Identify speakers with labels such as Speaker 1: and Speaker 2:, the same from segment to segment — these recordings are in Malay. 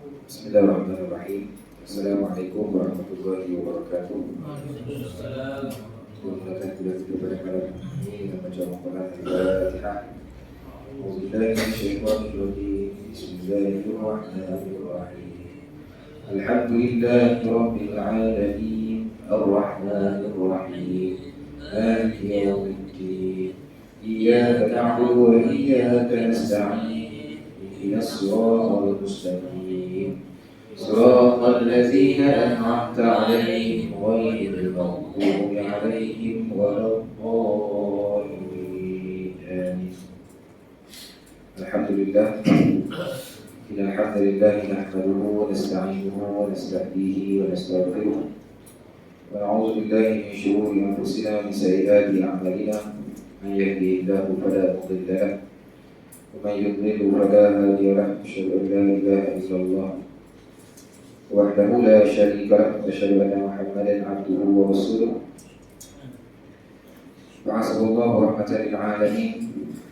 Speaker 1: Bismillahirrahmanirrahim. Assalamualaikum warahmatullahi wabarakatuh. Menggunakan kita pada malam ini dengan baca Al-Quran Al-Fatihah. Auzubillahi minasyaitonir rajim. Bismillahirrahmanirrahim. Alhamdulillahi rabbil alamin. Ar-Rahmanir Rahim. Maliki yaumiddin. Iyyaka na'budu wa iyyaka nasta'in. ihdinas siratal mustaqim. صراط الذين أنعمت عليهم غير المغضوب عليهم ولا الضالين آمين. الحمد لله إن الحمد لله نحمده ونستعينه ونستهديه ونستغفره ونعوذ بالله من شرور أنفسنا ومن سيئات أعمالنا من يهده الله فلا مضل له ومن يضلل فلا هادي له أشهد أن لا إله إلا الله وحده لا شريك له وأشهد أن محمدا عبده ورسوله بعثه الله رحمة للعالمين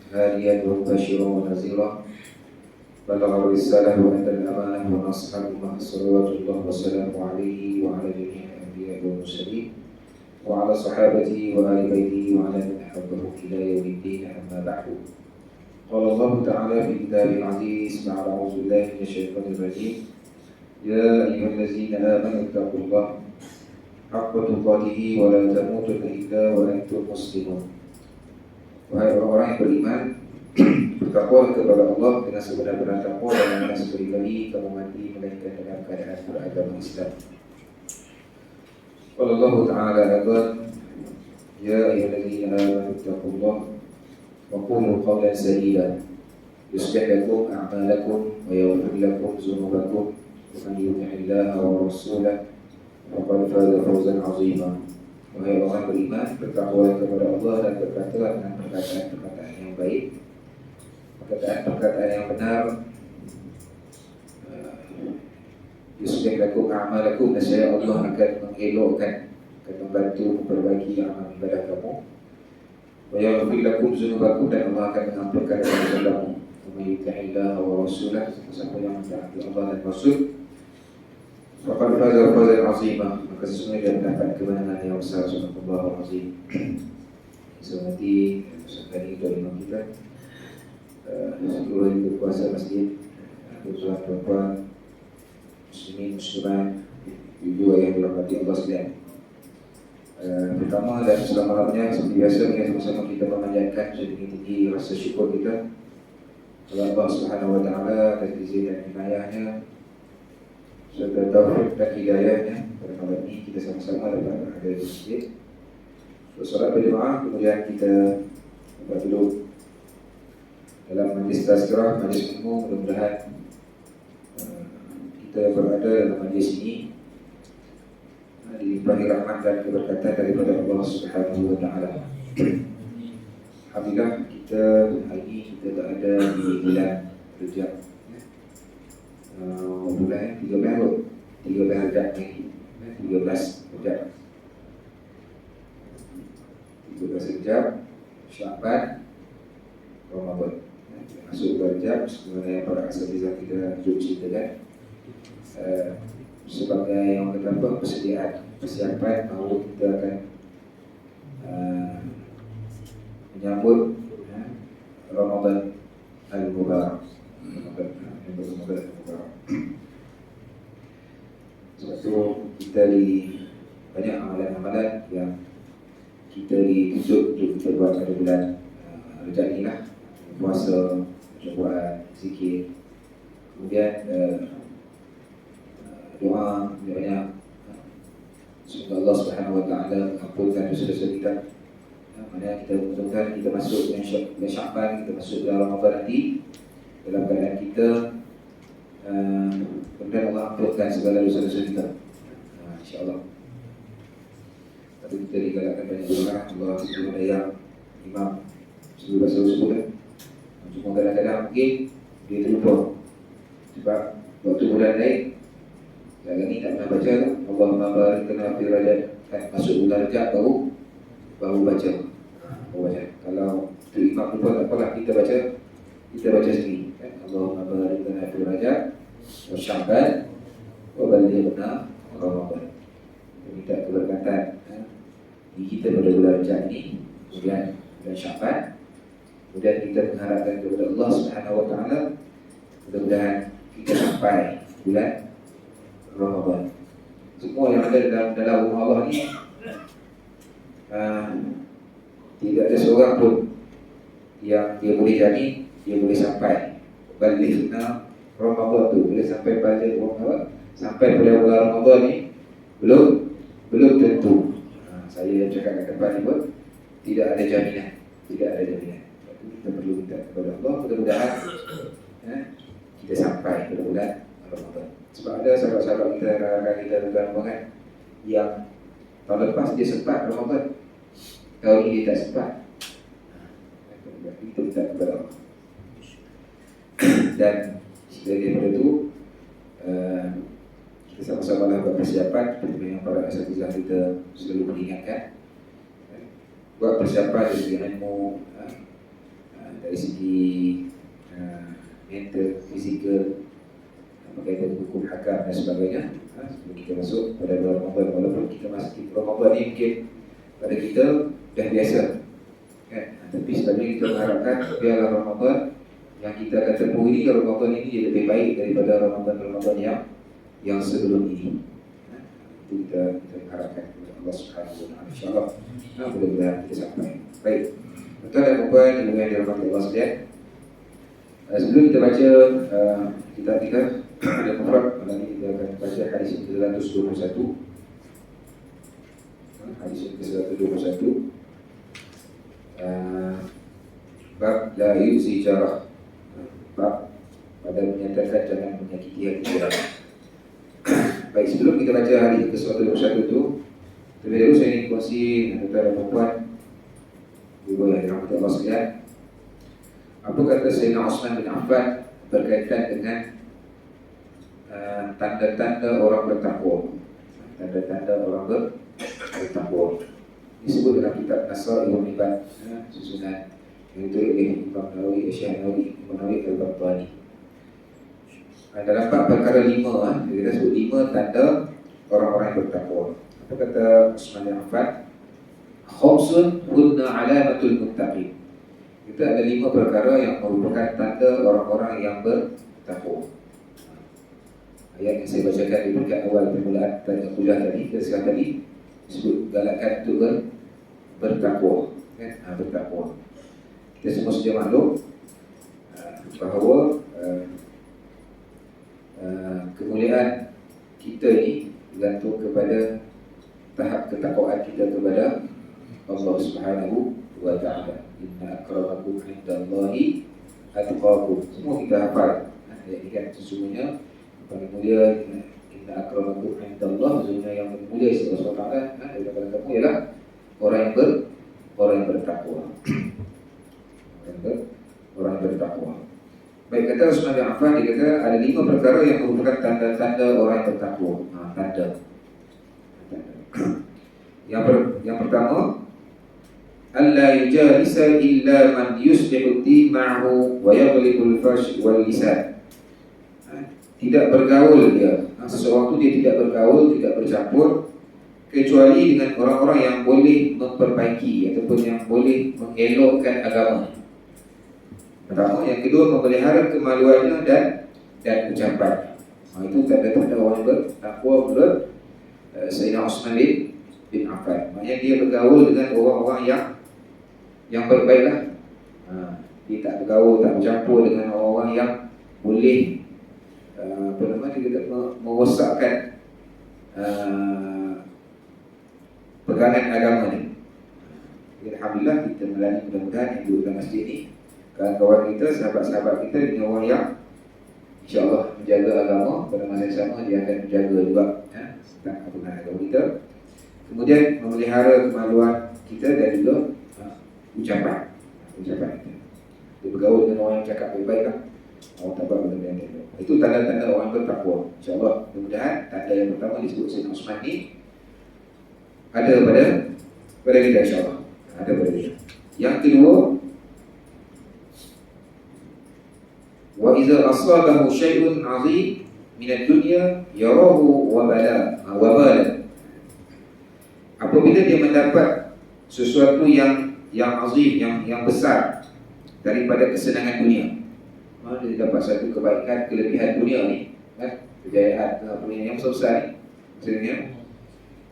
Speaker 1: هاديا ومبشرا ونذيرا بلغ الرسالة وأدى الأمانة ونصح الأمة صلوات الله وسلامه عليه وعلى جميع الأنبياء والمرسلين وعلى صحابته وآل بيته وعلى من أحبهم إلى يوم الدين أما بعد. قال الله تعالى في كتابه العزيز بعد أعوذ بالله من الشيطان الرجيم يا أيها الذين آمنوا اتقوا الله حق تقاته ولا تموتن إلا وأنتم مسلمون. Wahai orang-orang yang beriman, bertakwalah kepada Allah dengan sebenar-benar takwa dan jangan sekali-kali kamu mati melainkan dalam keadaan beragama Islam. Qala Allah Ta'ala aidan ya ayyuhallazina amanu ittaqullaha wa qulu qawlan sadida yuslih lakum a'malakum wa yaghfir lakum dhunubakum ومن يطع الله ورسوله فقد فاز فوزا عظيما. Wahai orang beriman, bertakwalah kepada Allah dan berkatalah dengan perkataan-perkataan yang baik, perkataan-perkataan yang benar. Yuslih lakum a'malakum, nescaya Allah akan mengelokkan, akan membantu memperbaiki amal ibadah kamu. Wa yaghfir lakum dzunubakum, dan Allah akan mengampunkan dosa kamu. Wa may yuti'illaha wa rasulahu, siapa yang mentaati Allah dan Rasul, faqad faza fawzan 'azima, maka sesungguhnya dia mendapat kemenangan yang besar. Subhanallahu azim. Semati sekali dari imam kita, seluruh yang berkuasa masjid, tuan-tuan, muslimin, muslimat, ibu yang dirahmati Allah sekalian. Pertama dan selama-lamanya seperti biasa, sama-sama kita memanjatkan setinggi-tinggi rasa syukur kita kepada Allah Subhanahu wa taala atas izin dan inayahnya serta taufik dan hidayahnya. Pada malam ini kita sama-sama dapat berada di masjid, bersolat berjemaah, kemudian kita dapat duduk dalam majlis tazkirah, majlis ilmu. Mudah-mudahan kita berada dalam majlis ini dilimpahi rahmat dan keberkatan daripada Allah Subhanahu wa taala. Alhamdulillah, kita hari ini kita tak ada di bulan Rejab. Bulan 13 Rejab ni, 13 Rejab, Syaban, Ramadan. Masuk bulan Rejab, sebenarnya para asatizah kita duduk ceritakan sebagai yang terdapat persiapan bahawa kita akan menyambut Ramadan Al-Mubarak. Sebab itu kita banyak amalan-amalan yang kita dituntut untuk kita buat pada bulan Rejab ni lah. Puasa, buat zikir, kemudian doa banyak. Semoga Allah Subhanahu wa taala mengampunkan dosa-dosa kita. Mana kita betul-betul kita masuk dengan Syaban, kita masuk dalam Ramadan nanti dalam keadaan kita kemudian Allah ampunkan segala dosa-dosa kita, insya-Allah. Tapi kita digalakkan banyak doa. Allah suruh daya imam suruh baca subuh. Cuma kadang-kadang mungkin dia terlupa sebab waktu bulan naik. Sekarang ni tak pernah baca Allahumma barik lana fi Rajab, masuk bulan Rajab baru baca. Kalau tu imam lupa tak apalah, kita baca sendiri kan? Allahumma barik lana fi Rajab Sya'ban wa ballighna Ramadan. Minta keberkatan di kita pada bulan Rajab ini, kemudian bulan Sya'ban. Kemudian kita mengharapkan kepada Allah Subhanahu wa taala mudah-mudahan kita sampai bulan Ramadan. Semua yang ada dalam rumah Allah ni tidak ada seorang pun yang dia boleh jamin dia boleh sampai balighna Ramadan tu, boleh sampai pada Ramadan, sampai pada bulan Ramadan ni belum tentu. Saya yang cakap kat depan ni pun tidak ada jaminan. Kita perlu minta kepada Allah mudah-mudahan kita sampai pada bulan Ramadan. Sebab ada sahabat-sahabat kita, rakan kita tuan-tuan yang tahun lepas dia sempat Ramadan, tahun ini dia tak sempat. Kita minta kepada Allah. Dan selain daripada itu, kita sama-sama lah buat persiapan. Seperti yang para asatizah kita selalu mengingatkan, buat persiapan dari segi ilmu, dari segi mental, fizikal, berkaitan hukum hakam dan sebagainya. Sebelum kita masuk pada bulan Ramadan, walaupun kita masuk Ramadan ni mungkin pada kita dah biasa kan? Tapi sebenarnya kita mengharapkan biarlah Ramadan yang kita akan tempuh ini, Ramadan ini dia lebih baik daripada Ramadan yang sebelum ini. Itu kita mengharapkan kepada Allah Subhanahu wa taala, insya-Allah. Mudah-mudahan kita sampai. Baik. Tuan dan puan yang dirahmati Allah sekalian, sebelum kita baca kitab kita ada mufrad, malam ini kita akan baca hadis ke-121. Hadis ke-121. Bab la yuzi jarah. Bab pada menyatakan jangan menyakiti hati orang. Baik, sebelum kita baca hadis ke-121 itu, terlebih dahulu saya ingin kongsi dengan tuan dan puan ibu yang dirahmati Allah sekalian. Apa kata Sayyidina Uthman bin Affan berkaitan dengan tanda-tanda orang bertakwa. Tanda-tanda orang bertakwa disebut dalam kitab Nasr Ibn Ibn, susunan yang ditulis oleh Imam Nawawi, Syekh Nawawi, Imam Nawawi Al-Battani. Dalam bab perkara 5, kita sebut 5 tanda orang-orang yang bertakwa. Apa kata Uthman bin Affan? Khamsun hunna alamatul muttaqin. Kita ada 5 perkara yang merupakan tanda orang-orang yang bertakwa. Ayat yang saya bacakan di peringkat awal permulaan tanya kuliah tadi, kesekian tadi disebut galakkan untuk bertakwa, kan? Bertakwa. Kita semua sudah maklum bahawa kemuliaan kita ini bergantung kepada tahap ketakwaan kita kepada Allah Subhanahu wa taala. Inna akramakum indallahi atqakum. Semua kita hafal ayat ini kan, sesungguhnya paling mulia inna akramakum indallah, sesungguhnya yang mulia di sisi Allah Taala daripada kamu ialah orang yang bertakwa. Orang yang bertakwa. Baik, kata Uthman bin Affan, dia kata ada 5 perkara yang merupakan tanda-tanda orang yang bertakwa. Tanda. Yang pertama, alla yujalisa illa man yuslihu din ma'hu wa yaghlibul fash wal lisan. Tidak bergaul dia. Seseorang itu dia tidak bergaul, tidak bercampur kecuali dengan orang-orang yang boleh memperbaiki ataupun yang boleh mengelokkan agama. Pertama, yang kedua memelihara kemaluannya dan ucapan. Itu tanda-tanda orang bertakwa menurut Sayyidina Uthman bin Affan. Maknanya dia bergaul dengan orang-orang yang baik-baiklah. Dia tak bergaul, tak bercampur dengan orang-orang yang boleh merosakkan pegangan agama ni. Alhamdulillah kita melalui mudah-mudahan yang duduk dalam masjid ni, kawan-kawan kita, sahabat-sahabat kita dengan orang yang insya-Allah menjaga agama, pada masa yang sama dia akan menjaga juga tentang pegangan agama kita. Kemudian memelihara kemaluan kita dan juga ucapan kita. Dia bergaul dengan orang yang cakap baik-baik lah, orang tak buat benda yang baik. Itu tanda-tanda orang bertakwa. InsyaAllah mudah-mudahan tanda yang pertama disebut Sayyidina Uthman ni ada pada kita, insyaAllah ada pada kita. Yang kedua, wa idza asabahu syai'un 'azim minad dunya yarahu wabala. Apabila dia mendapat sesuatu yang azim, yang besar daripada kesenangan dunia, dia dapat satu kebaikan, kelebihan dunia ni, kejayaan dunia yang besar ni, maksudnya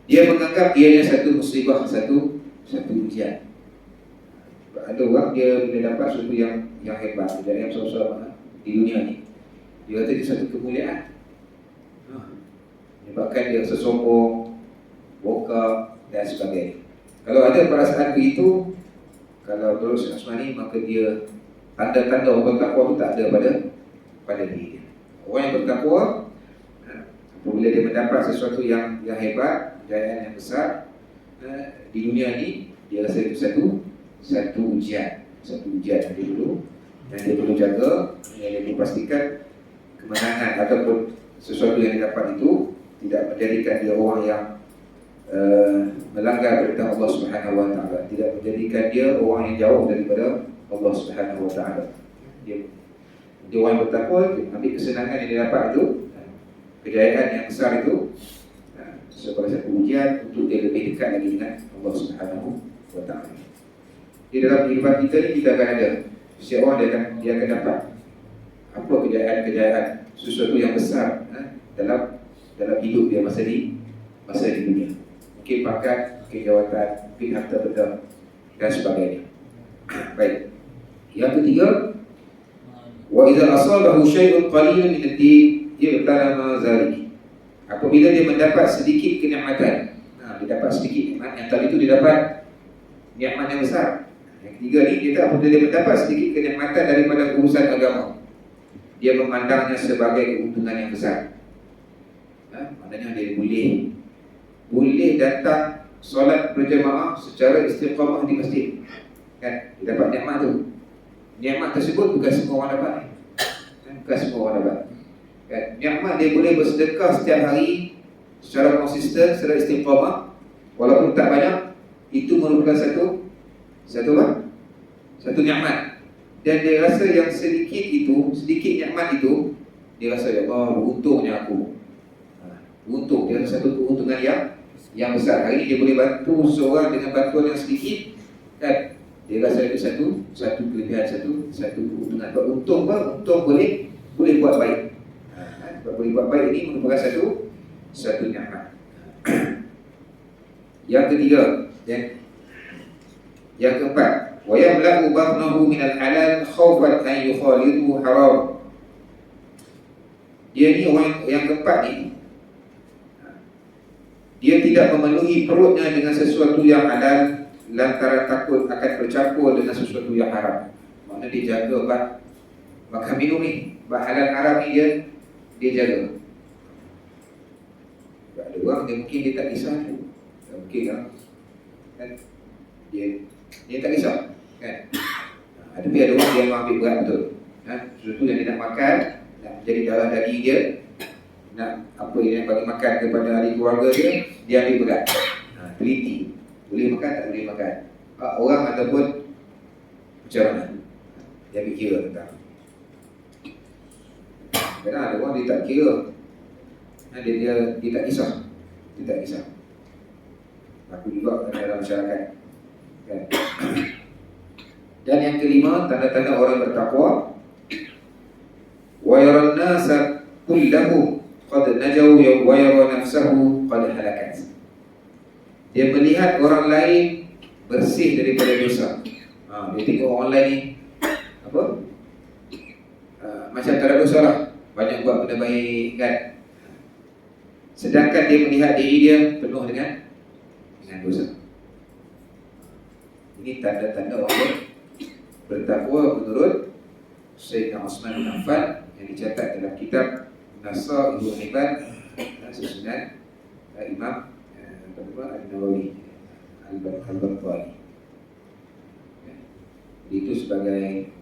Speaker 1: dia menganggap ianya satu musibah, satu ujian. Ada orang dia bila dapat sesuatu yang hebat, kejayaan yang besar di dunia ni, dia kata itu satu kemuliaan. Menyebabkan dia sesombong, bongkar dan sebagainya. Kalau ada perasaan begitu, kalau menurut Syekh Osmani, maka dia tanda-tanda orang bertakwa itu tak ada pada diri dia. Orang yang bertakwa, apabila dia mendapat sesuatu yang hebat, kejayaan yang besar di dunia ni, dia rasa itu satu ujian yang dia perlu jaga, yang dia perlu pastikan kemenangan ataupun sesuatu yang didapat itu tidak menjadikan dia orang yang melanggar perintah Allah Subhanahu Wa Taala, tidak menjadikan dia orang yang jauh daripada Allah Subhanahu Wa Taala. Dia orang yang bertakwa, ambil kesenangan yang dia dapat itu, kejayaan yang besar itu, sebagai satu ujian untuk dia lebih dekat lagi dengan Allah Subhanahu Wa Taala. Di dalam kehidupan kita ni kita akan ada setiap orang dia akan dapat apa kejayaan sesuatu yang besar dalam hidup dia masa di dunia. Mungkin pangkat, mungkin jawatan, mungkin harta benda dan sebagainya. Baik. Yang ketiga, wa idza asabahu syai'un qalilun min ad-din yabtalama zalika. Apabila dia mendapat sedikit kenikmatan, dia dapat sedikit nikmat, yang tadi itu dia dapat nikmat yang besar. Yang ketiga ni, apabila dia mendapat sedikit kenikmatan daripada urusan agama, dia memandangnya sebagai keuntungan yang besar. Maknanya dia boleh datang solat berjemaah secara istiqamah di masjid. Kan? Dia dapat nikmat tu. Nikmat tersebut bukan semua orang dapat. Bukan semua orang dapat. Kan? Nikmat dia boleh bersedekah setiap hari secara konsisten, secara istiqamah, walaupun tak banyak. Itu merupakan satu nikmat. Dan dia rasa yang sedikit nikmat itu, dia rasa ya Allah, beruntungnya aku. Untung, dia rasa satu keuntungan yang besar. Hari ini dia boleh bantu seorang dengan bantuan yang sedikit, kan? Dia rasa itu satu kelebihan, satu keuntungan. Untung boleh buat baik. Boleh buat baik ini merupakan satu nikmat. Yang ketiga, yang keempat, wa yamla'u batnahu min al-halal khawfan an yukhalidu haram. Dia ni orang yang keempat ni, dia tidak memenuhi perutnya dengan sesuatu yang halal lantaran takut akan bercampur dengan sesuatu yang haram. Maknanya dia jaga makan minum ni, halal haram ni dia jaga. Ada orang dia mungkin dia tak kisah tu. Mungkin kan dia tak kisah, kan? Tapi ada orang yang ambil berat betul. Sesuatu yang dia nak makan, nak menjadi darah daging dia, nak apa yang bagi makan kepada ahli keluarga dia ambil berat. Teliti, boleh makan tak boleh makan. Orang ataupun macam mana, dia ambil kira tentang. Kadang ada orang dia tak kira, dia tak kisah. Dia tak kisah. Aku juga dalam masyarakat, kan? Dan yang kelima, tanda-tanda orang bertakwa, wa yaran nasa kullahum qad najaw wa yara nafsahu qad halakat. Dia melihat orang lain bersih daripada dosa. Dia tengok orang lain ni apa? Macam tak ada dosa lah, banyak buat benda baik, kan? Sedangkan dia melihat diri dia penuh dengan dosa. Ini tanda-tanda orang bertakwa menurut Sayyidina Uthman bin Affan yang dicatat dalam kitab Nasaihul Ibad, susunan Imam An-Nawawi Al-Barqali. Itu sebagai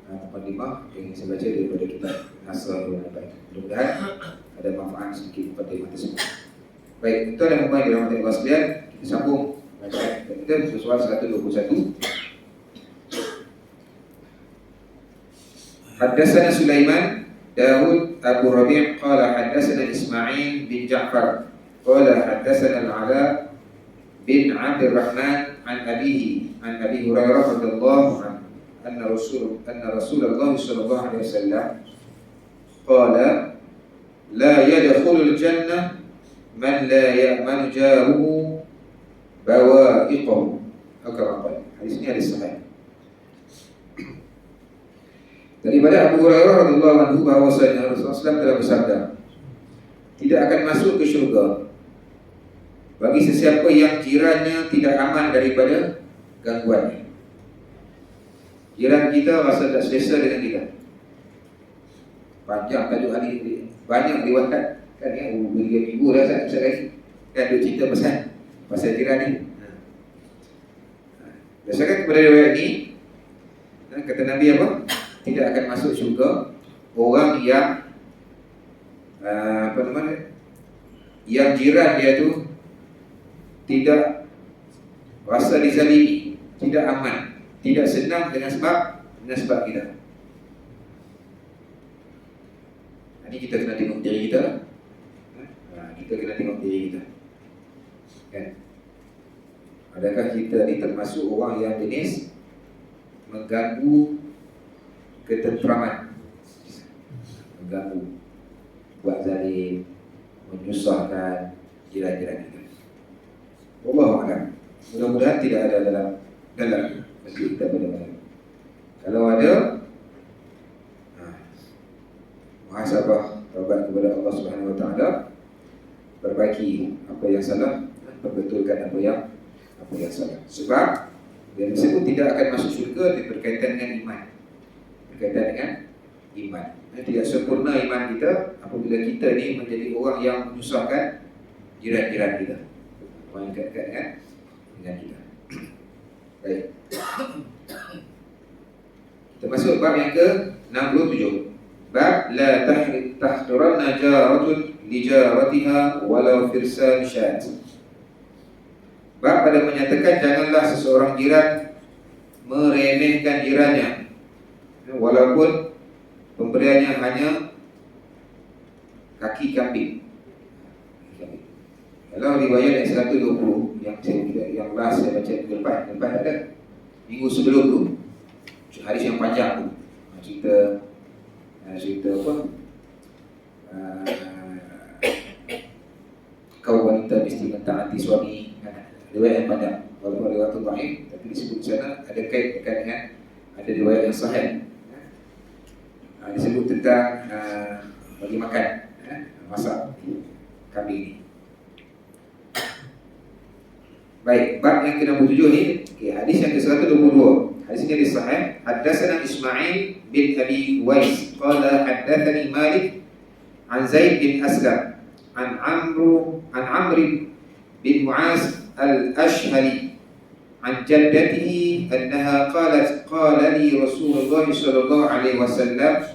Speaker 1: mukadimah yang saya baca daripada kitab Nasaihul Ibad. Mudah-mudahan ada manfaat sedikit kepada umat tersebut. Baik, itu adalah mumpah dirahmati Allah sekalian. Kita sambung bacaan kita soal 121. Haddatsana Sulaiman, Daud Abu Rabi' qala haddatsana Ismail bin Ja'far qala haddatsana Al-Ala bin Abdul Rahman an abihi an Abi Hurairah radhiyallahu anhu anna Rasulullah sallallahu alaihi wasallam qala la yadkhulul jannah man la ya'manu jaruhu bawa'iqahu. Hadis ini hadis sahih. Daripada Abu Hurairah radhiyallahu anhu bahwasanya Rasulullah SAW telah bersabda, tidak akan masuk ke syurga bagi sesiapa yang jirannya tidak aman daripada gangguannya. Jiran kita rasa tak selesa dengan kita. Panjang tajuk hadis ni, banyak riwayat kan ya, minggu dah saya lagi kan duk cerita pasal jiran ni. Berdasarkan kepada riwayat ni, kata Nabi apa? Tidak akan masuk syurga orang yang yang jiran dia tu tidak rasa dizalimi, tidak aman, tidak senang dengan sebab kita. Ini kita kena tengok diri kita. Kita kena tengok diri kita. Kan? Adakah kita ni termasuk orang yang jenis mengganggu ketenteraman, mengganggu, buat zalim, menyusahkan jiran-jiran kita? Wallahu a'lam. Mudah-mudahan tidak ada dalam masjid kita pada malam. Kalau ada, muhasabah, taubat kepada Allah Subhanahu Wa Taala, perbaiki apa yang salah, perbetulkan apa yang salah. Sebab dia disebut tidak akan masuk syurga berkaitan dengan iman. Berkaitan dengan iman. Tidak sempurna iman kita apabila kita ni menjadi orang yang menyusahkan jiran-jiran kita, orang yang dekat dengan kita. Baik. Kita masuk bab yang ke-67. Bab la tahqiranna jaratun li jaratiha walau firsan syat. Bab pada menyatakan janganlah seseorang jiran meremehkan jirannya walaupun pemberiannya hanya kaki kambing. Kalau riwayat yang 120 yang last saya baca lepas ada minggu sebelum tu, hadis yang panjang tu, cerita apa, kaum wanita mesti mentaati suami. Riwayat yang panjang, walaupun riwayat tu dhaif, tapi disebut di sana ada kait dengan ada riwayat yang sahih. Disebut tentang bagi makan, masak kambing ni. Baik, bab yang ke-67 ni, hadis yang ke-122. Hadis ini hadis sahih. Haddatsana Ismail bin Abi Uwais qala haddatsani Malik an Zaid bin Aslam an Amr bin Mu'az al-Ashhali an jaddatihi annaha qalat qala li Rasulullah sallallahu alaihi wasallam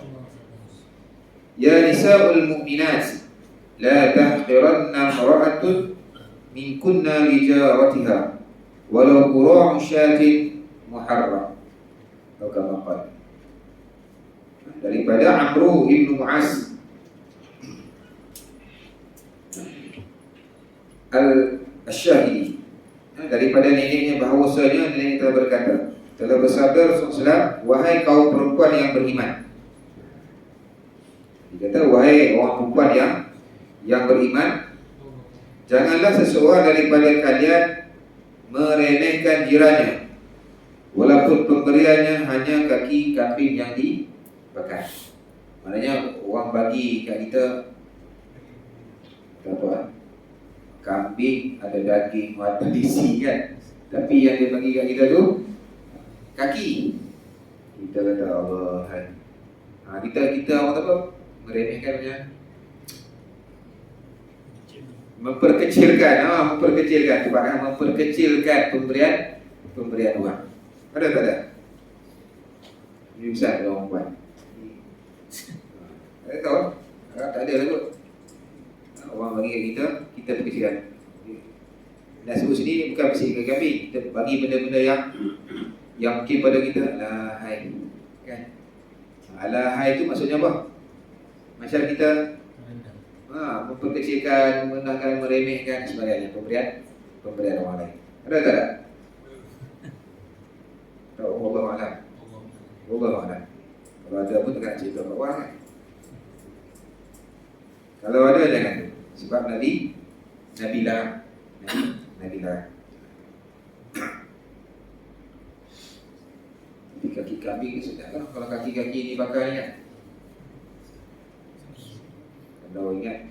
Speaker 1: ya nisa'ul mu'minat la tahqiranna imra'atun min kunna li jaratiha walau qura'u syatin muharram. Atau kama qala. Daripada Amr bin Mu'az al-Ashhali, daripada neneknya bahawasanya nenek telah berkata, telah bersabda Rasulullah SAW, wahai kaum perempuan yang beriman. Dia kata, wahai orang perempuan yang beriman, janganlah seseorang daripada kalian meremehkan jirannya walaupun pemberiannya hanya kaki kambing yang dibakar. Maknanya orang bagi kat kita apa? Kambing ada daging, ada isi kan. Tapi yang dia bagi kat kita tu kaki. Kita kata Allah kan. Kita orang apa? Meremehkan punya, memperkecilkan pemberian uang. Ada tak ada? Ini besar ada orang buat. Ada tahu? Tak ada lah kot. Orang bagi kat kita perkecilkan. Nak sebut sini bukan bersihkan kambing, kita bagi benda-benda yang mungkin pada kita alahai kan. Alahai itu maksudnya apa? Macam kita memperkecilkan, menangkan, meremehkan sebagainya pemberian orang lain. Ada tak? Allah Alam. Allah Alam. Kalau ada pun tak cerita kat orang kan. Kalau ada jangan tu. Sebab Nabi larang. Nabi larang. Kaki kambing ni sedap kan. Kalau kaki-kaki ni bakar ni kan. Kalau ingat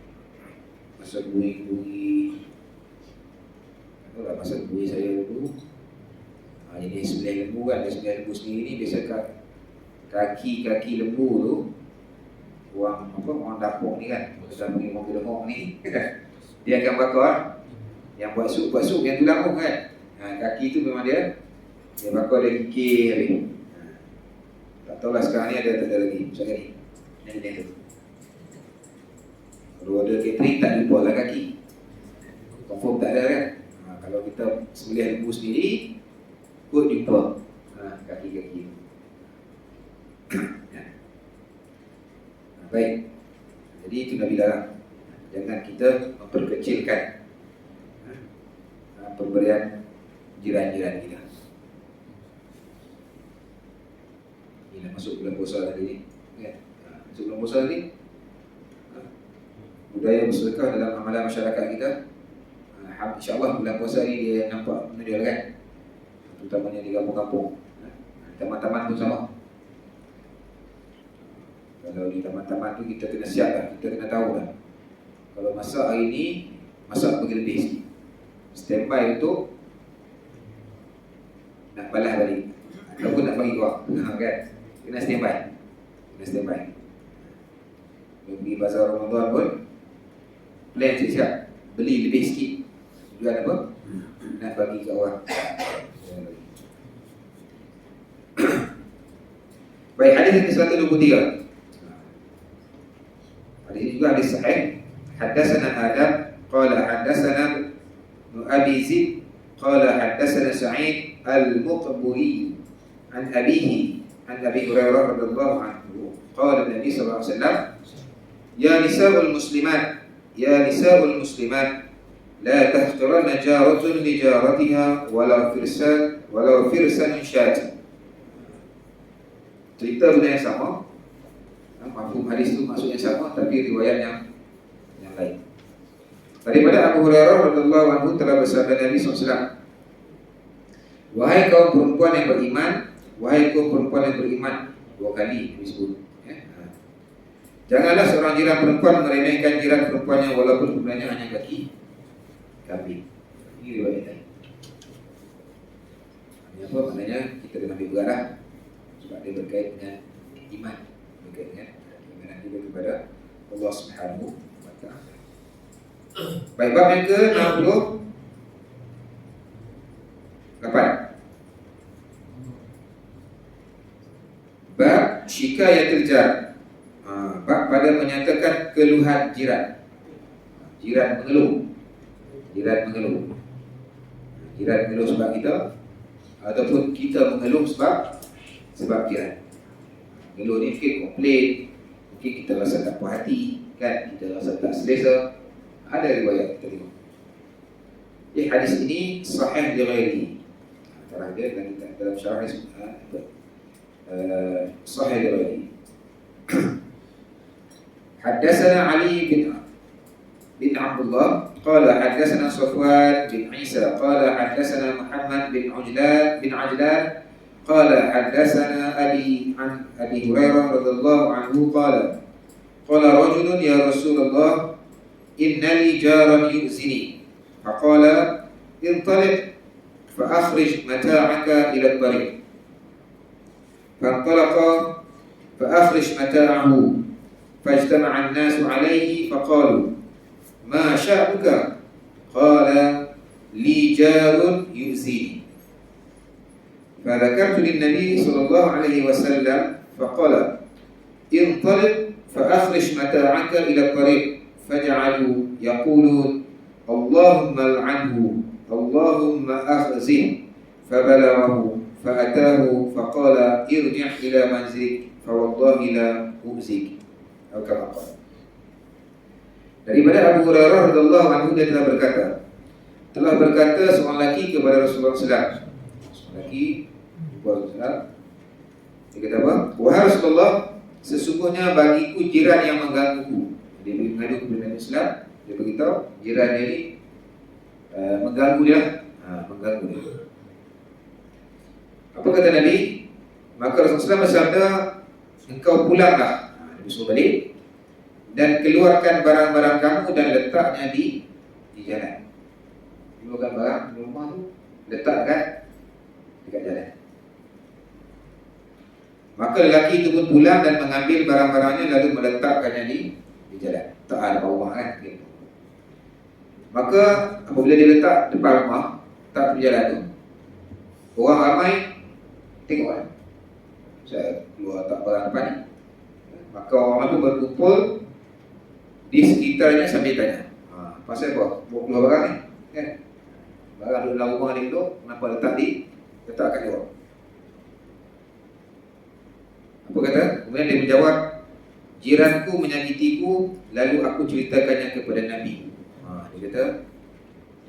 Speaker 1: masa bui-bui, masa bui saya dulu, ini sebelah lembu kan. Sebelah lembu sendiri ni biasa kaki lembu tu orang dapur ni kan, macam ni mobil lemong ni dia akan bakar. Yang buat sup yang tulang tu kan, kaki tu memang dia bakar, dia kikir habis. Tak tahulah sekarang ni ada tak ada lagi macam ni. Yang tu kalau ada catering tak jumpa lah kaki, confirm tak ada kan. Kalau kita sembelih lembu sendiri kot jumpa kaki-kaki. Baik. Jadi itu Nabi larang. Jangan kita memperkecilkan pemberian jiran-jiran kita. Ini masuk bulan puasa tadi ni. Kan? Masuk bulan puasa tadi. Budaya bersedekah dalam amalan masyarakat kita. InsyaAllah bulan puasa ni dia nampak menonjol kan. Terutamanya di kampung-kampung. Taman-taman pun sama. Kalau di taman-taman tu kita kena siap lah, kita kena tahu lah. Kalau masak hari ni, masak bagi lebih sikit. Standby untuk nak balas balik ataupun nak bagi keluar kan? Kena standby. Kalau pergi bazar Ramadan pun plan siap-siap, beli lebih sikit. Tujuan apa? Nak bagi ke orang. Baik, hadis yang ke-123. Hadis ini juga hadis sahih. Haddatsana Adam qala haddatsana Abi Zid qala haddatsana Sa'id al-Muqburi an abihi an Abi Hurairah radhiyallahu anhu qala Nabi sallallahu alaihi wasallam ya nisa'ul muslimat la tahqiranna jaratun li jaratiha walau firsan syat. Cerita benda yang sama, mafhum hadis itu maksudnya sama, tapi riwayat yang lain. Daripada Abu Hurairah radhiyallahu anhu telah bersabda Nabi SAW, wahai kaum perempuan yang beriman, dua kali disebut. Janganlah seorang jiran perempuan meremehkan jiran perempuannya walaupun sebenarnya hanya kaki kambing. Ini riwayat lain. Ini apa maknanya? Kita kena ambil bergarah sebab dia berkait dengan iman, berkait dengan keimanan kita kepada Allah Subhanahu wa taala. Baik, bab yang ke-68. Bab syikayatul jar. Bab pada menyatakan keluhan jiran. Jiran mengeluh. Jiran mengeluh sebab kita, ataupun kita mengeluh sebab jiran. Mengeluh ni mungkin komplain, mungkin kita rasa tak puas hati kan, kita rasa tak selesa. Ada riwayat kita tengok. Hadis ini sahih li ghairihi. Antara dia dalam syarah sahih li ghairihi. Haddatsana Ali bin Abdullah qala haddatsana Safwan bin Isa qala haddatsana Muhammad bin Ajlan qala haddatsana Abi an Abi Hurairah radhiyallahu anhu qala rajulun ya Rasulullah inna li jaran yu'zini faqala intaliq fa akhrij mata'aka ila at-tariq fantalaqa fa akhrij mata'ahu fajtama'a an-nasu alayhi faqalu ma sya'nuka qala li jarun yu'zini فذكرت للنبي صلى الله عليه وسلم فقال انطلق فأخرج متاعك إلى الطريق فجعلوا يقولون اللهم العنه اللهم أخزه فبلغه فأتاه فقال ارجع إلى منزلك فوالله لا أؤذيك atau kama qala. Daripada Abu Hurairah radhiyallahu anhu, dia telah berkata seorang lelaki kepada Rasulullah SAW. Seorang lelaki kepada Rasulullah, dia kata apa? Wahai Rasulullah, sesungguhnya bagiku jiran yang menggangguku. Dia mengadu kepada Nabi Islam. Dia beritahu jiran dia ni mengganggu dia. Mengganggu dia. Apa kata Nabi? Maka Rasulullah SAW bersabda, engkau pulanglah. Nabi suruh balik dan keluarkan barang-barang kamu dan letaknya di jalan. Keluarkan barang di rumah tu, letak dekat jalan. Maka lelaki itu pun pulang dan mengambil barang-barangnya lalu meletakkannya di jalan. Tak ada rumah kan? Maka apabila dia letak depan rumah, tak di jalan tu, orang ramai tengok kan? Saya keluar tak barang depan ni. Maka orang tu berkumpul di sekitarnya sambil tanya, pasal apa? Bawa keluar barang ni? Kan? Barang duduk dalam rumah ni tu, kenapa letakkan dia orang? Apa kata? Kemudian dia menjawab, jiranku menyakitiku, lalu aku ceritakannya kepada Nabi. Dia kata,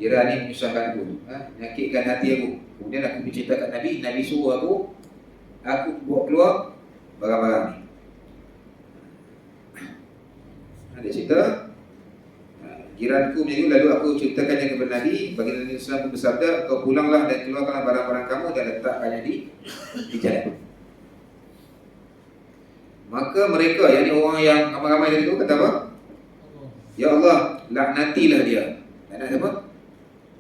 Speaker 1: jiran ni menyusahkan aku, menyakitkan hati aku. Kemudian aku menceritakan Nabi. Nabi suruh aku bawa keluar barang-barang ni. Dia cerita, jiranku menyakitiku, lalu aku ceritakannya kepada Nabi. Baginda Nabi SAW pun bersabda, kau pulanglah dan keluarkanlah barang-barang kamu dan letakkannya di jalan. Maka mereka, yakni orang yang ramai-ramai tadi tu, kata apa? Ya Allah, laknatilah dia. Laknat apa?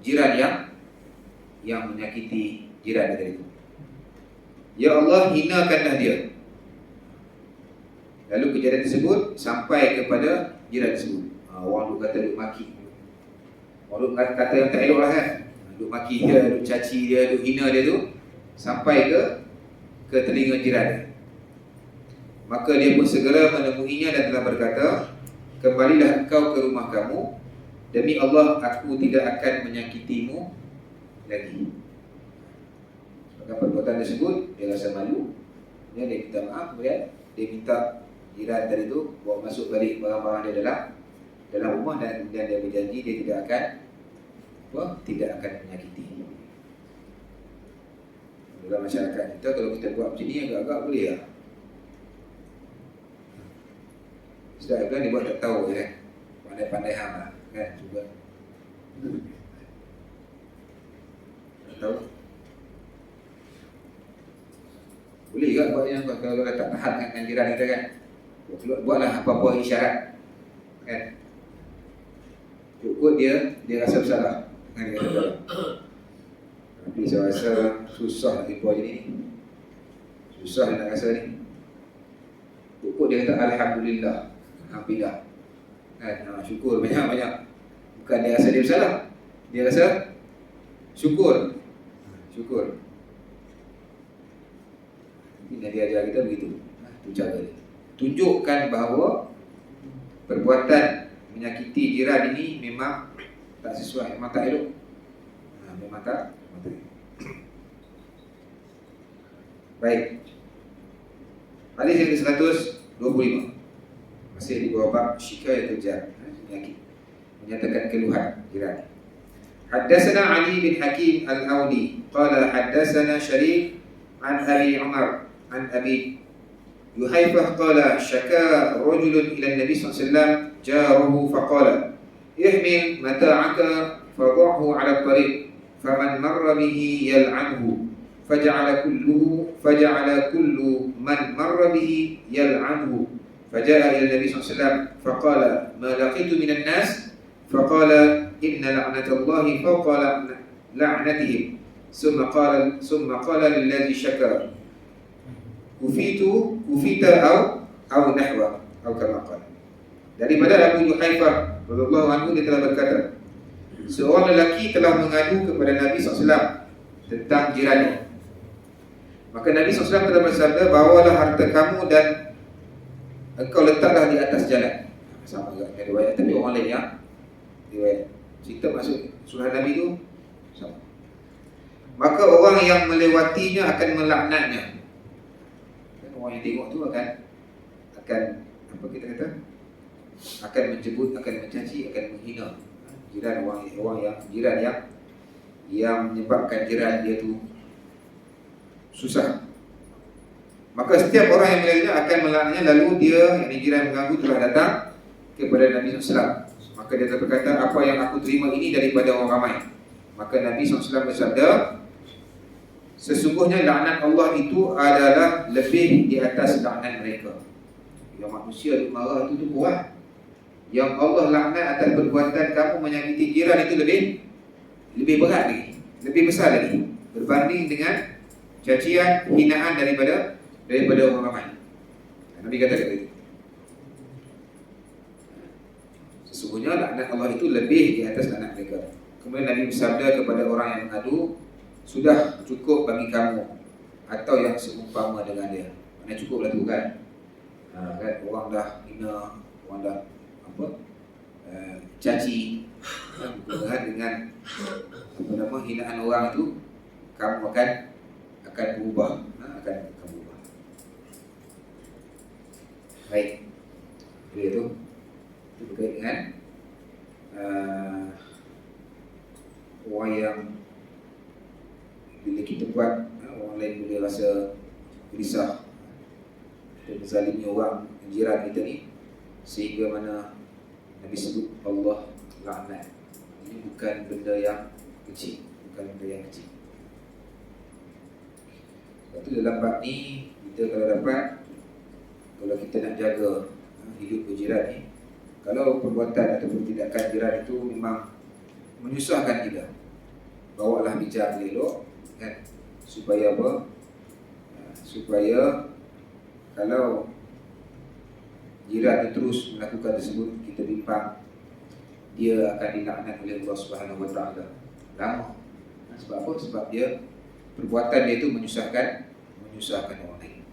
Speaker 1: Jiran yang menyakiti jiran dia tadi tu. Ya Allah, hinakanlah dia. Lalu kejadian tersebut sampai kepada jiran tersebut. Orang tu kata duk maki. Orang kata yang tak elok lah kan. Duk maki dia, duk caci dia, duk hina dia tu, sampai ke telinga jiran dia. Maka dia pun segera menemuinya dan telah berkata, kembalilah engkau ke rumah kamu. Demi Allah, aku tidak akan menyakitimu lagi. Sebab perbuatan tersebut, dia rasa malu. Dia minta maaf, kemudian dia minta jiran tadi tu bawa masuk balik barang-barang dia dalam rumah, dan kemudian dia berjanji dia tidak akan menyakiti. Dalam masyarakat kita, kalau kita buat macam ni agak-agak boleh lah. Sudah bilang dia buat tak tahu je kan. Pandai-pandai hang lah kan, cuba. Tak tahu. Boleh juga buat yang kalau tak tahan dengan jiran kita kan. Buatlah apa-apa isyarat kan. Cukup dia rasa bersalah dengan dia kata. Tapi saya rasa susah nak tipu je ni. Susah nak rasa ni. Cukup dia kata Alhamdulillah, Alhamdulillah kan, syukur banyak-banyak. Bukan dia rasa dia bersalah, dia rasa syukur. Ini Nabi ajar kita begitu. Itu cara dia. Tunjukkan bahawa perbuatan menyakiti jiran ini memang tak sesuai, memang tak elok. Memang tak. Baik. Hadis yang ke-125. Masih di bawah bab syikayatul jar, penyakit, menyatakan keluhan jiran. Haddatsana Ali bin Hakim al-Audi qala haddatsana Syarif an Abi Umar an Abi Yuhaifah qala syaka rajulun ila Nabi sallallahu alaihi wasallam jaruhu faqala ihmil mata'aka fadhahu 'ala at-tariq faman marra bihi yal'anhu faja'ala kullu man marra bihi yal'anhu. فجاء إلى النبي صلى الله عليه وسلم فقال ما لقيت من الناس فقال إن لعنة الله فوق لعنتهم ثم قال للذي شكر كفيت أو نحوه أو كما قال. Daripada Abu Yuhaifah radhiyallahu anhu, dia telah berkata, seorang lelaki telah mengadu kepada Nabi SAW tentang jirannya. Maka Nabi SAW telah bersabda, bawalah harta kamu dan engkau letaklah di atas jalan. Sama juga dengan riwayat, tapi orang lain yang riwayat cerita masuk surah Nabi itu sama. Maka orang yang melewatinya akan melaknatnya. Dan orang yang tengok tu akan apa kita kata, akan menjebut, akan mencaci, akan menghina jiran jiran yang menyebabkan jiran dia tu susah. Maka setiap orang yang melaknatnya akan melaknatnya, lalu dia yang jiran mengganggu telah datang kepada Nabi SAW. Maka dia berkata, apa yang aku terima ini daripada orang ramai. Maka Nabi SAW bersabda, sesungguhnya laknat Allah itu adalah lebih di atas laknat mereka. Yang manusia duk marah itu kuat. Yang Allah laknat atas perbuatan kamu menyakiti jiran itu lebih berat lagi, lebih besar lagi berbanding dengan cacian, hinaan daripada orang ramai. Nabi kata itu. Sesungguhnya laknat Allah itu lebih di atas laknat mereka. Kemudian Nabi bersabda kepada orang yang mengadu, sudah cukup bagi kamu atau yang seumpama dengan dia. Mana cukup lah tu kan? Kan orang dah hina, orang dah caci, dengan hinaan orang itu, kamu akan berubah, akan berubah. Baik, jadi itu berkait dengan orang yang bila kita buat, orang lain boleh rasa risau dan menzalimi orang jiran kita ni, sehingga mana Nabi sebut Allah laknat. Ini bukan benda yang kecil, Sebab tu dalam bab ni kita kalau kita nak jaga hidup berjiran ni, kalau perbuatan ataupun tindakan jiran itu memang menyusahkan kita, bawalah bicara elok kan, supaya apa? Supaya kalau jiran terus melakukan tersebut, kita bimbang dia akan dilaknat oleh Allah Subhanahu Wa Taala lama. Sebab apa? Sebab dia perbuatan dia itu menyusahkan orang lain.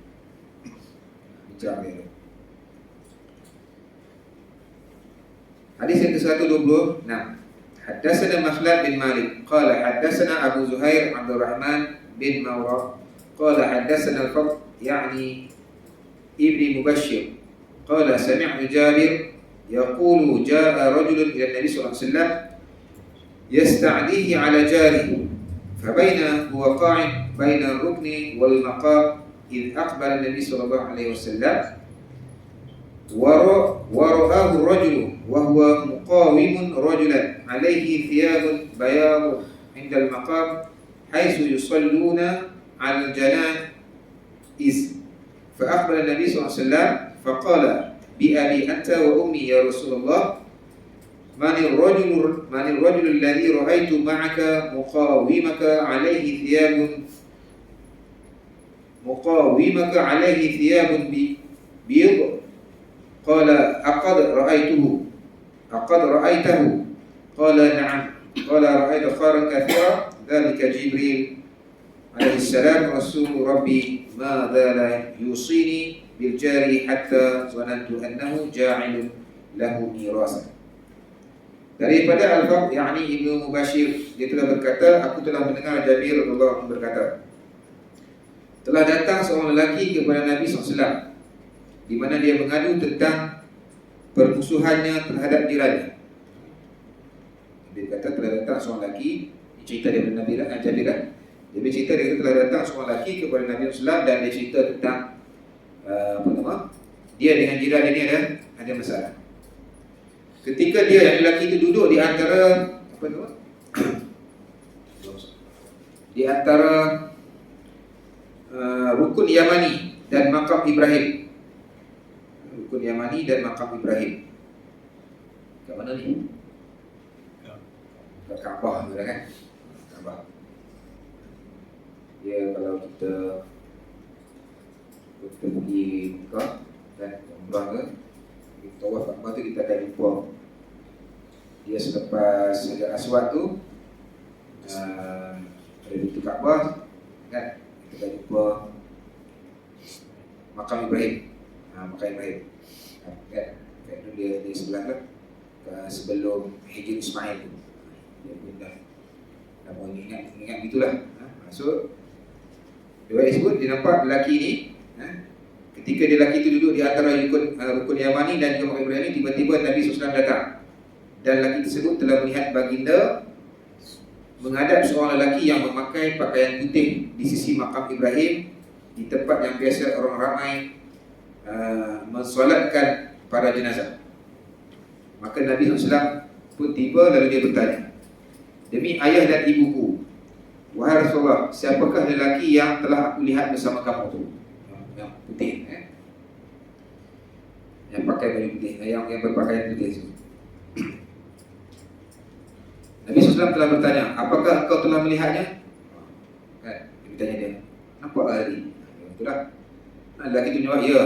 Speaker 1: Bicara elok. Hadis yang ke-126. Haddatsana Makhlad bin Malik qala haddatsana Abu Zuhair Abdurrahman bin Mawrah qala haddatsana al-Fadl yani ibni Mubashshir qala sami'tu Jabir yaqulu jaa rajulun ila Nabi sallallahu alaihi wasallam yasta'dihi ala jarihi fabaina huwa qa'id baina ar-rukni wal maqam idh aqbala Nabi sallallahu alaihi wasallam ورآه الرجل وهو مقاوم رجلا عليه ثياب بياض عند المقام حيث يصلون على الجنائز فأقبل النبي صلى الله عليه وسلم فقال بأبي أنت وأمي يا رسول الله من الرجل الذي رأيت معك مقاومك عليه ثياب بيض قال أقد رأيته قال نعم قال رأيت خيرا كثيرا ذلك جبريل عليه السلام رسول ربي ما زال يوصيني بالجاري حتى ظننت أنه جاعل له ميراثا. Daripada Al-Fadl yakni Ibnu Mubashir, dia telah berkata, aku telah mendengar Jabir radhiyallahu anhu berkata, telah datang seorang lelaki kepada Nabi SAW di mana dia mengadu tentang permusuhannya terhadap jirannya. Dia kata telah datang seorang lelaki, cerita daripada Nabi Jabir. Dia bercerita dia telah datang seorang lelaki kepada Nabi SAW dan dia cerita tentang dia dengan jiran ini ada masalah. Ketika dia yang lelaki itu duduk di antara di antara rukun Yamani dan makam Ibrahim. Rukun Yamani dan makam Ibrahim. Kat mana ni? Kat Kaabah tu kan? Kaabah. Ya, kalau kita pergi Mekah dan umrah ke, kita tawaf Kaabah tu, kita akan jumpa dia selepas Hajar Aswad tu ada pintu Kaabah kan, kita akan jumpa makam Ibrahim. Makam Ibrahim kan, itu dia di sebelah kan, sebelum Hijr Ismail tu dia pindah. Nama ingat gitulah. So dia disebut, dia nampak lelaki ni Ketika dia lelaki itu duduk di antara rukun Yamani dan juga Makam Ibrahim, tiba-tiba Nabi SAW datang. Dan lelaki tersebut telah melihat baginda menghadap seorang lelaki yang memakai pakaian putih di sisi Makam Ibrahim, di tempat yang biasa orang ramai mensolatkan para jenazah. Maka Nabi SAW pun tiba, lalu dia bertanya, demi ayah dan ibuku, wahai Rasulullah, siapakah lelaki yang telah aku lihat bersama kamu tu? Yang putih, yang pakai baju putih, yang berpakaian putih itu. Nabi SAW telah bertanya, apakah kau telah melihatnya? Dia bertanya dia, nampak tadi? Itulah. Lelaki itu jawab, ya.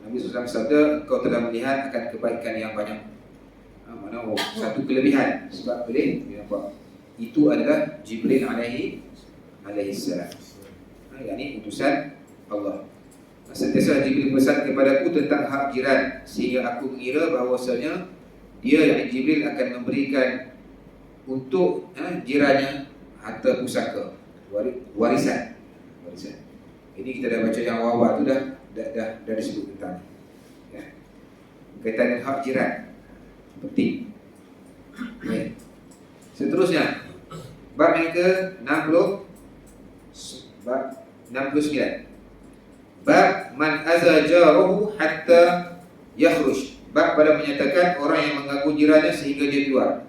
Speaker 1: Nabi SAW bersabda, kau telah melihat akan kebaikan yang banyak. Mana satu kelebihan, sebab boleh dia nampak. Itu adalah Jibril alaihi salam. Yang ini utusan Allah. Sentiasa Jibril pesan kepadaku tentang hak jiran, sehingga aku mengira bahawasanya dia, yang Jibril, akan memberikan untuk jirannya harta pusaka, warisan. Ini kita dah baca yang awal tu dah disebut tentang berkaitan dengan hak jiran. Penting. Seterusnya, bab yang ke-69. Bab man azza jaruhu hatta yakhruj. Bab pada menyatakan orang yang mengganggu jirannya sehingga dia keluar.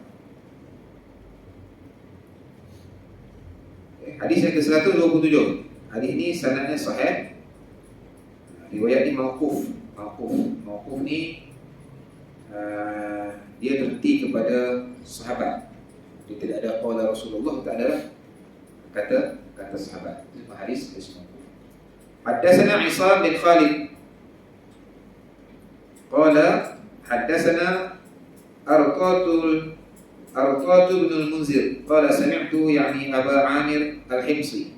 Speaker 1: Hadis yang ke-127. Hadis ini sanadnya sahih. Riwayat ini mauquf. Mauquf ni dia berhenti kepada sahabat. Dia tidak ada qala Rasulullah, tak ada kata sahabat. Itu hadis mauquf. Haddatsana Isam bin Khalid qala haddatsana Arqat bin al-Munzir qala sami'tu yani Aba Amir al-Himsi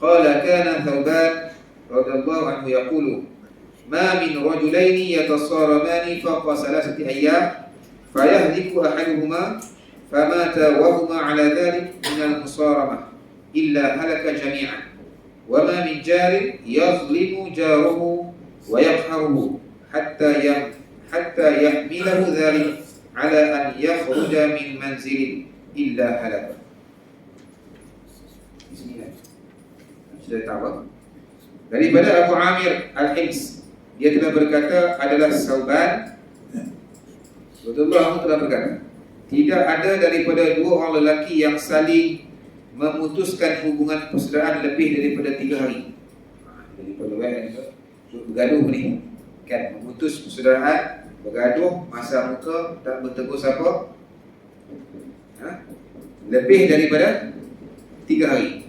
Speaker 1: qala kana Thawban radhiyallahu anhu yaqulu ma min rajulaini yatassaramani fawqa salasati ayyam fayahliku ahaduhuma famata wa huma ala dhalik min al-musaramah illa halaka jami'an wa ma min jarin yazlimu jaruhu wa yaqharuhu hatta yahmilahu dhalik ala an yakhruja min manzilin illa halaka. Bismillah. Sudah tahu. Daripada Abu Amir Al-Hims, dia telah berkata, adalah Sauban radhiyallahu telah berkata, tidak ada daripada dua orang lelaki yang saling memutuskan hubungan persaudaraan lebih daripada 3 hari. Daripada bergaduh ni kan, memutus persaudaraan, bergaduh, masa muka, tak bertegur siapa, lebih daripada 3 hari.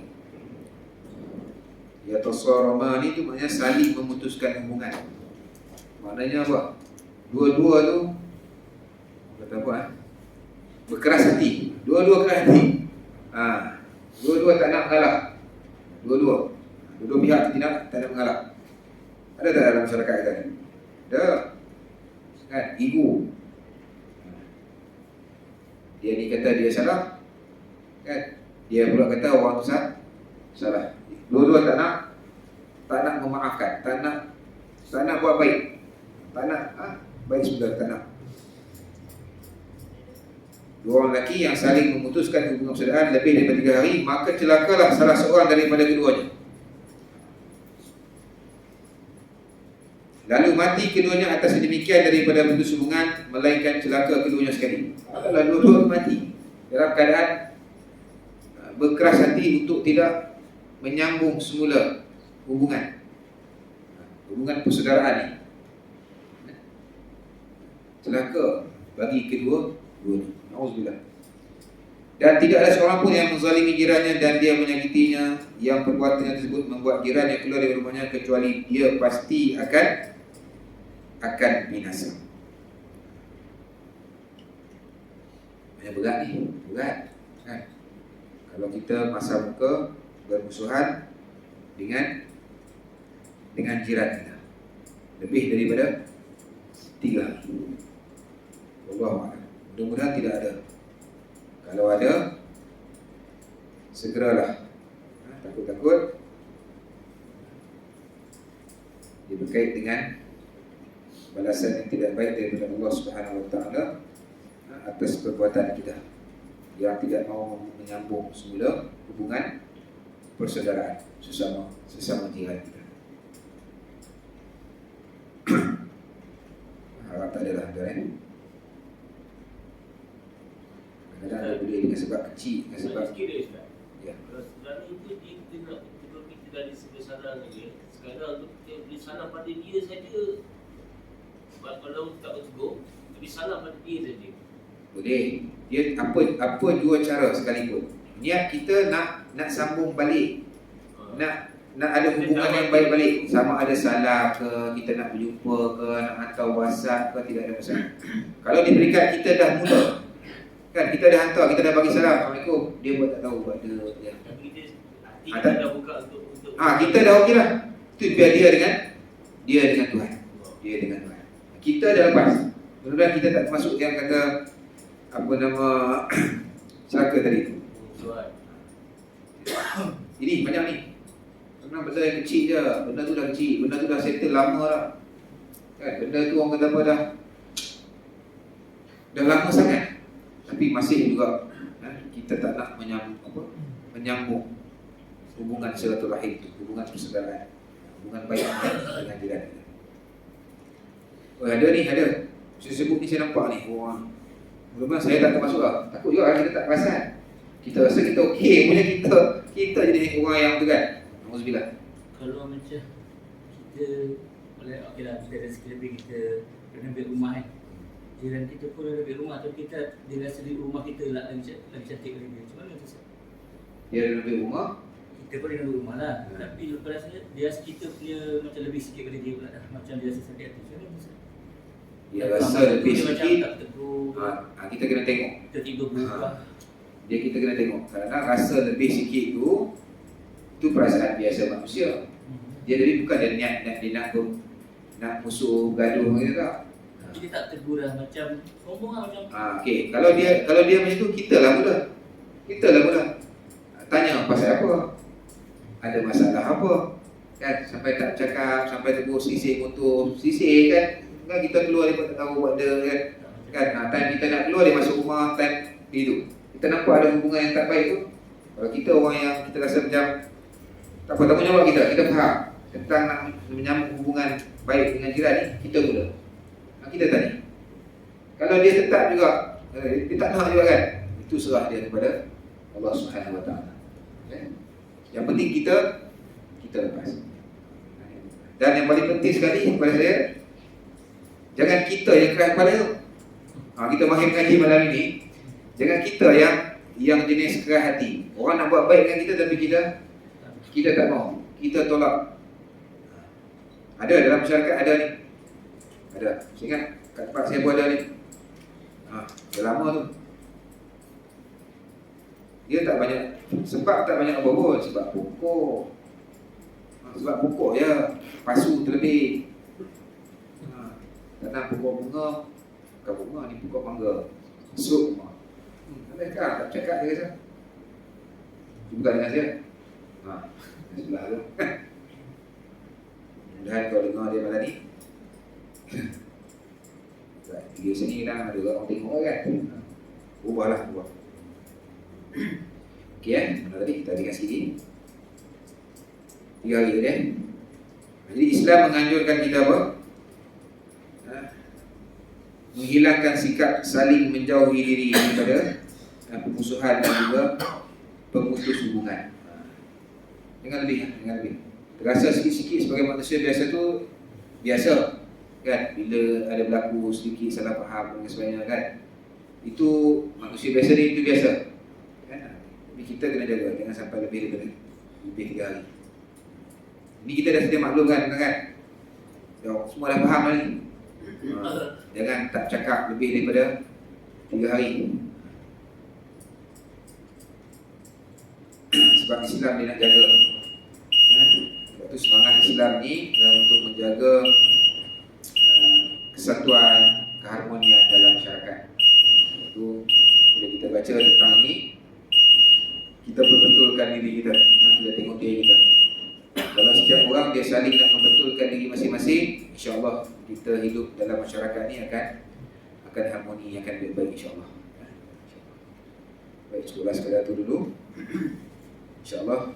Speaker 1: Ya tasarama ni tu maknanya saling memutuskan hubungan. Maknanya apa? Dua-dua tu kata apa? Berkeras hati. Dua-dua keras hati. Dua-dua tak nak mengalah. Dua-dua pihak tak nak mengalah. Ada tak dalam masyarakat kita ni? Ada. Kan? Ego. Dia ni kata dia salah, kan? Dia pula kata orang tu salah. Dua-dua tak nak memaafkan, tak nak buat baik, tak nak baik sudah, tak nak. Dua orang lelaki yang saling memutuskan hubungan persaudaraan lebih daripada 3 hari, maka celakalah salah seorang daripada keduanya. Lalu mati keduanya atas sedemikian daripada putus hubungan, melainkan celaka keduanya sekali. Kalau dua-dua mati dalam keadaan berkeras hati untuk tidak menyambung semula hubungan persaudaraan ni, celaka bagi kedua-duanya. Nauzubillah. Dan tidak ada seorang pun yang menzalimi jirannya dan dia menyakitinya, yang perbuatannya tersebut membuat jirannya keluar dari rumahnya, kecuali dia pasti akan binasa. Banyak berat ni, berat kan? Kalau kita masa muka bermusuhan dengan jiran kita lebih daripada 3 hari. Wallahualam. Mudah-mudahan tidak ada. Kalau ada, segeralah. Takut-takut dia berkait dengan balasan yang tidak baik daripada Allah Subhanahu Wa Taala atas perbuatan kita yang tidak mau menyambung semula hubungan persaudaraan sesama jihad kita. Harap tak adalah tuan. Kadang-kadang ada boleh dengan sebab kecil, dengan sebab ya.
Speaker 2: Kalau sebenarnya itu kita nak kita dari sebelah sana saja. Sekarang untuk kita beri salam pada dia saja. Sebab kalau tak tegur, beri salam pada dia saja.
Speaker 1: Boleh. Dia apa dua cara sekalipun. Niat kita nak sambung balik. Nak ada hubungan yang baik balik. Sama ada salah ke, kita nak berjumpa ke, nak hantar WhatsApp ke, tidak ada masalah. Kalau diberikan kita dah mula. Kan kita dah hantar, kita dah bagi salam, Assalamualaikum. Dia pun tak tahu buat dia.
Speaker 2: Tapi kita dah buka untuk
Speaker 1: kita dah okeylah. Itu biar dia dengan Tuhan. Dia dengan Tuhan. Kita dah lepas. Mudah-mudahan kita tak termasuk yang kata apa nama celaka tadi tu. Ini banyak ni. Sebenarnya benda yang kecil je. Benda tu dah kecil. Benda tu dah settle lama dah. Kan? Benda tu orang kata apa dah lama sangat. Tapi masih juga kita tak nak menyambung hubungan silaturahim itu, hubungan persaudaraan, hubungan baik dengan jiran kita. Oh ada. Saya sebut ni saya nampak ni. Wah. Mula-mula saya tak termasuk lah. Takut juga kita tak perasan. Kita rasa kita okey punya kita jadi orang yang tu kan. Alhamdulillah.
Speaker 3: Kalau macam kita boleh okeylah kita rezeki lebih kita kena ambil rumah kan. Jiran kita pun ada ambil rumah tapi kita dia rasa di rumah kita lagi cantik lagi dia. Macam mana tu?
Speaker 1: Dia ada ambil rumah.
Speaker 3: Kita pun ada ambil rumah lah. Tapi lepas rasanya dia rasa kita punya macam lebih sikit pada dia pula dah. Macam dia rasa sakit hati. Macam mana tu?
Speaker 1: Dia rasa lebih sikit. Kita kena tengok.
Speaker 3: Kita tiba berubah.
Speaker 1: Kita kena tengok. Kadang-kadang rasa lebih sikit tu perasaan biasa manusia. Dia jadi bukan dia niat nak musuh gaduh gitu tak.
Speaker 3: Kita tak tegur lah macam sombong lah macam.
Speaker 1: Okey. Kalau dia macam tu kita lah mula. Tanya pasal apa? Ada masalah apa? Kan sampai tak cakap, sampai tegur sisir motor, sisir kan. Kan kita keluar dia pun tak tahu buat dia kan. Time kita nak keluar dia masuk rumah, time hidup. Kita nampak ada hubungan yang tak baik tu. Kalau kita orang yang kita rasa macam tak apa tanggungjawab kita faham tentang nak menyambung hubungan baik dengan jiran ni, kita mula. Kita tanya. Kalau dia tetap juga, dia tak nak juga kan, itu serah dia kepada Allah Subhanahu Wa Taala. Yang penting kita lepas. Dan yang paling penting sekali kepada saya, jangan kita yang keras kepala tu. Kita mahir kaji malam ini. Jangan kita yang jenis keras hati. Orang nak buat baik dengan kita tapi kita tak mau. Kita tolak. Ada dalam masyarakat ada ni. Ada. Saya ingat kat tempat saya pun ada ni. Dah lama tu. Dia tak banyak sebab tak banyak apa pun, sebab pokok. Sebab pokok ya, pasu terlebih. Tanam pokok bunga, bukan bunga ni pokok mangga. Masuk rumah. Kan tak cakap dia kata. Bukan dengan dia. Sebelah tu. Mudah-mudahan kau dengar dia malam ni. Tiga sini dah ada orang tengok kan. Ubahlah. Okey mana tadi kita kat sini. 3 hari tadi. Jadi Islam menganjurkan kita apa? Menghilangkan sikap saling menjauhi diri daripada permusuhan dan juga pemutus hubungan. Jangan lebih. Terasa sikit-sikit sebagai manusia biasa tu biasa kan, bila ada berlaku sedikit salah faham dan sebagainya kan, itu manusia biasa ni, itu biasa kan. Tapi kita kena jaga jangan sampai lebih 3 hari. Ini kita dah sedia maklum kan. Semua dah faham dah ni. Jangan tak cakap lebih daripada 3 hari. Sebab Islam dia nak jaga. Sebab tu semangat Islam ni untuk menjaga kesatuan, keharmonian dalam masyarakat. Itu bila kita baca tentang ini, kita berbetulkan diri kita. Kita tengok diri kita. Kalau setiap orang dia saling nak membetulkan diri masing-masing, insya-Allah kita hidup dalam masyarakat ni akan harmoni, akan lebih baik insya-Allah. Baik, sekolah sekadar tu dulu. InsyaAllah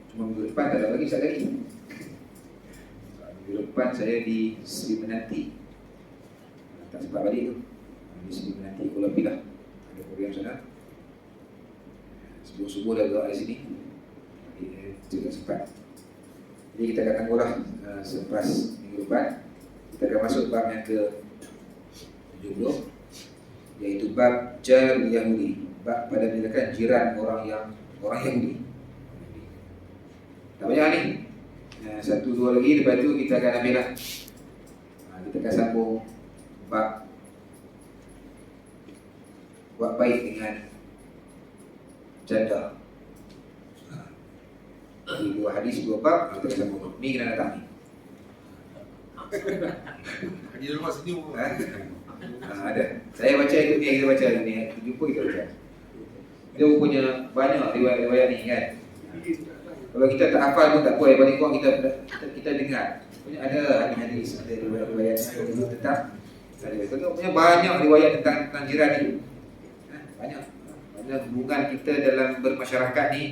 Speaker 1: cuma minggu depan tak ada lagi saya lagi. Minggu depan saya di Sri Menanti. Tak sempat balik tu. Di Sri Menanti Kuala Pilah. Ada program sana. Subuh-subuh dah gerak di sini. Tidak sempat. Jadi kita akan tunggulah selepas minggu depan. Kita akan masuk bab yang ke 70, iaitu bab jar Yahudi, bab pada menyatakan jiran orang Yahudi. Tak banyak ni, satu dua lagi, lepas tu kita akan ambil lah. Kita akan sambung bab buat baik dengan janda. Di dua hadis, dua bab, kita akan sambung. Ni kena datang ni.
Speaker 4: Haji rumah senyum.
Speaker 1: Ada. Saya baca ikut ni, kita baca ni. Jumpa kita baca. Dia punya banyak riwayat-riwayat ni kan. Kalau kita tak hafal pun tak apa, yang paling kurang kita dengar. Punya ada hadis, ada riwayat-riwayat tetap ada. Kalau punya banyak riwayat tentang jiran ni. Banyak hubungan kita dalam bermasyarakat ni.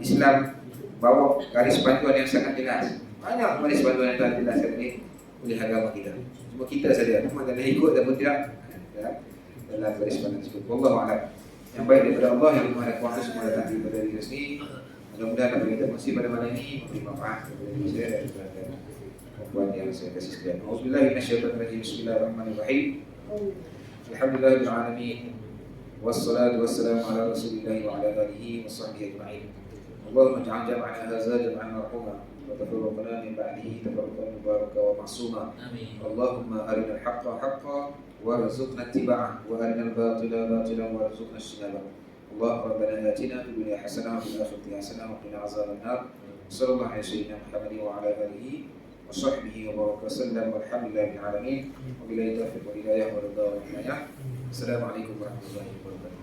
Speaker 1: Islam bawa garis panduan yang sangat jelas. Banyak garis panduan yang telah dijelaskan oleh agama kita. Cuma kita saja memang kena ikut ataupun tidak dalam garis panduan tersebut. Wallahu a'lam. Yang baik daripada Allah, yang mana kuasa semua datang daripada diri kita sendiri. Mudah-mudahan apa kita masih pada malam ini memberi manfaat kepada diri saya dan kepada perempuan yang saya kasih sekalian. Auzubillahi minasyaitonirrajim. Bismillahirrahmanirrahim. Alhamdulillahil alamin. Wassalatu wassalamu ala Rasulillah wa ala alihi washabbihi ajma'in. Allahumma ij'al jam'ana hadza jam'an marhuma wa tafarraqna min ba'dihi tafarraqan mubaraka wa ma'suma. Amin. Allahumma arinal haqqa haqqan warzuqna ittiba'ah wa arinal batila batilan warzuqna ijtinabah. اللهم ربنا آتنا في الدنيا حسنة وفي الآخرة حسنة وقنا عذاب النار. صلى الله على سيدنا محمد وعلى آله وصحبه وبارك وسلم والحمد لله رب العالمين وبالله التوفيق والهداية والرضا والعناية. السلام عليكم ورحمة الله وبركاته.